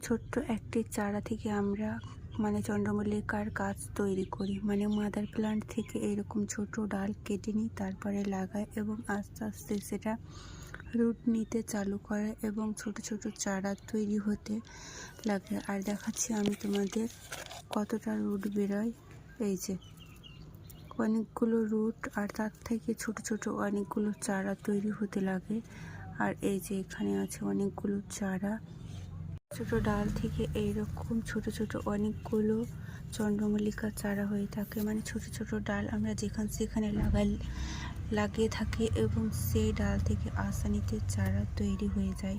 ছোট্ট একটি চারা থেকে আমরা চন্দ্রমল্লিকার গাছ তৈরি করি। মাদার প্লান্ট থেকে এরকম ছোট ডাল কেটে নিই, তারপরে লাগাই এবং আস্তে আস্তে সেটা রুট নিতে চালু করে এবং ছোট ছোট চারা তৈরি হতে লাগে। আর দেখাচ্ছি আমি তোমাদের কতটা রুট বেরোয়। এই যে অনেকগুলো রুট, আর তার থেকে ছোট ছোট অনেকগুলো চারা তৈরি হতে লাগে। আর এই যে এখানে আছে অনেকগুলো চারা। ছোট ডাল থেকে এইরকম ছোট ছোট অনেকগুলো চন্দ্রমল্লিকার চারা হয়ে থাকে। ছোট ছোট ডাল আমরা যেখানে লাগিয়ে থাকি এবং সেই ডাল থেকে আসানিতে চারা তৈরি হয়ে যায়।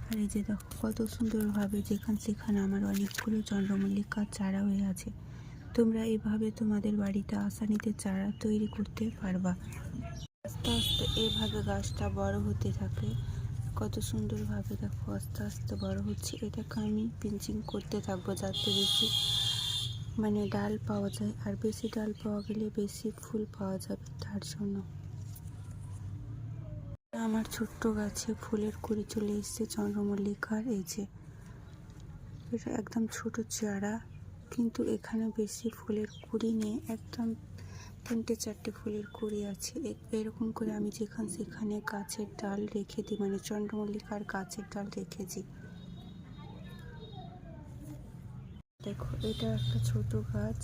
আর এই যে দেখো কত সুন্দরভাবে সেখানে আমার অনেকগুলো চন্দ্রমল্লিকার চারা হয়ে আছে। তোমরা এইভাবে তোমাদের বাড়িতে আসানিতে চারা তৈরি করতে পারবা। আস্তে আস্তে এইভাবে গাছটা বড় হতে থাকে। কত সুন্দরভাবে দেখো আস্তে আস্তে বড় হচ্ছে। এটাকে আমি পিঞ্চিং করতে থাকবো যাতে বেশি ডাল পাওয়া যায়, আর বেশি ডাল পাওয়া গেলে বেশি ফুল পাওয়া যাবে, তার জন্য। আমার ছোট্ট গাছে ফুলের কুড়ি চলে এসছে চন্দ্রমল্লিকার। এই যে এটা একদম ছোট চারা, কিন্তু এখানে বেশি ফুলের কুড়ি নেই, একদম 3-4টে ফুলের কুড়ি আছে। এরকম করে আমি সেখানে গাছের ডাল রেখে দিই, চন্দ্রমল্লিকার গাছের ডাল রেখেছি। দেখো এটা একটা ছোট গাছ।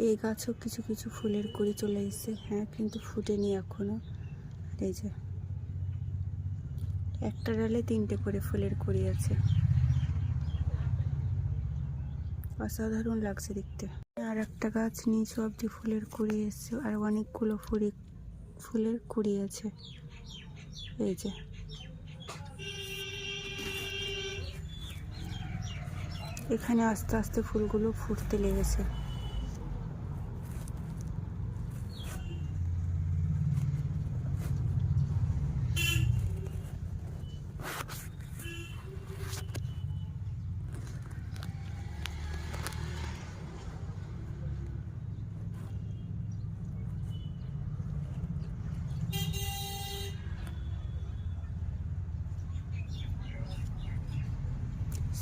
এই গাছও কিছু কিছু ফুলের কুড়ি চলে এসেছে, হ্যাঁ, কিন্তু ফুটেনি এখনো। এই যে একটা ডালে 3টে করে ফুলের কুড়ি আছে, অসাধারণ লাগছে দেখতে। আর একটা গাছ নিচে অব্দি ফুলের কুড়ি এসছে, আর অনেকগুলো ফুলের কুড়ি আছে। এই যে এখানে আস্তে আস্তে ফুলগুলো ফুটতে লেগেছে।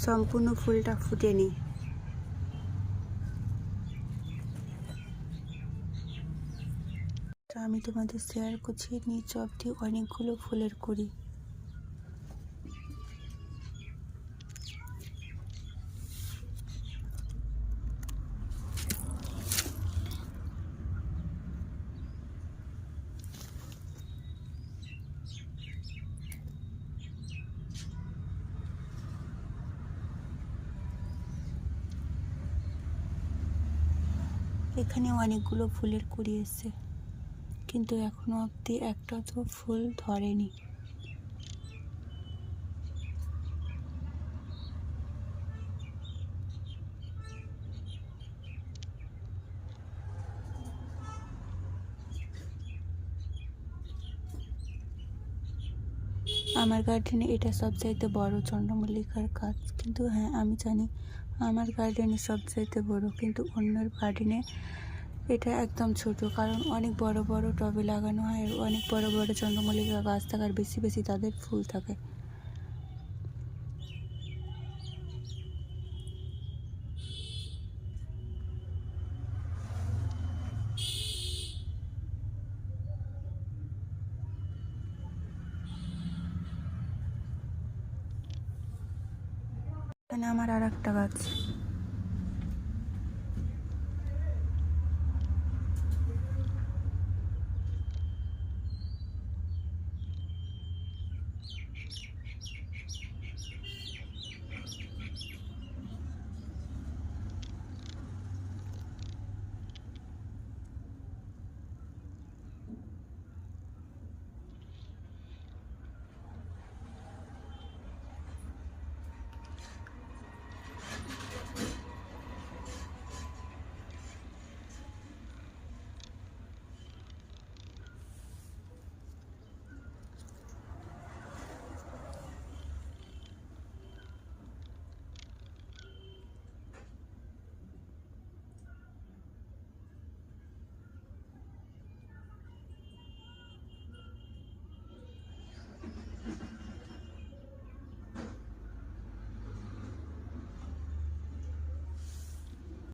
সম্পূর্ণ ফুলটা ফুটেনি। আমি তোমাদের শেয়ার করছি নিচ অব্দি অনেকগুলো ফুলের কুড়ি। এখানে অনেকগুলো ফুলের কুড়ি এসছে, কিন্তু এখনো অবধি একটা তো ফুল ধরেনি। আমার গার্ডেনে এটা সবচাইতে বড় চন্দ্রমল্লিকার গাছ, কিন্তু হ্যাঁ আমি জানি আমার গার্ডেনে সবচাইতে বড়, কিন্তু অন্যের গার্ডেনে এটা একদম ছোট। কারণ অনেক বড় বড় টবে লাগানো হয়, আর অনেক বড় বড় চন্দ্রমল্লিকা গাছ থাকার বেশি বেশি তাদের ফুল থাকে। এখানে আমার আর একটা গাছ।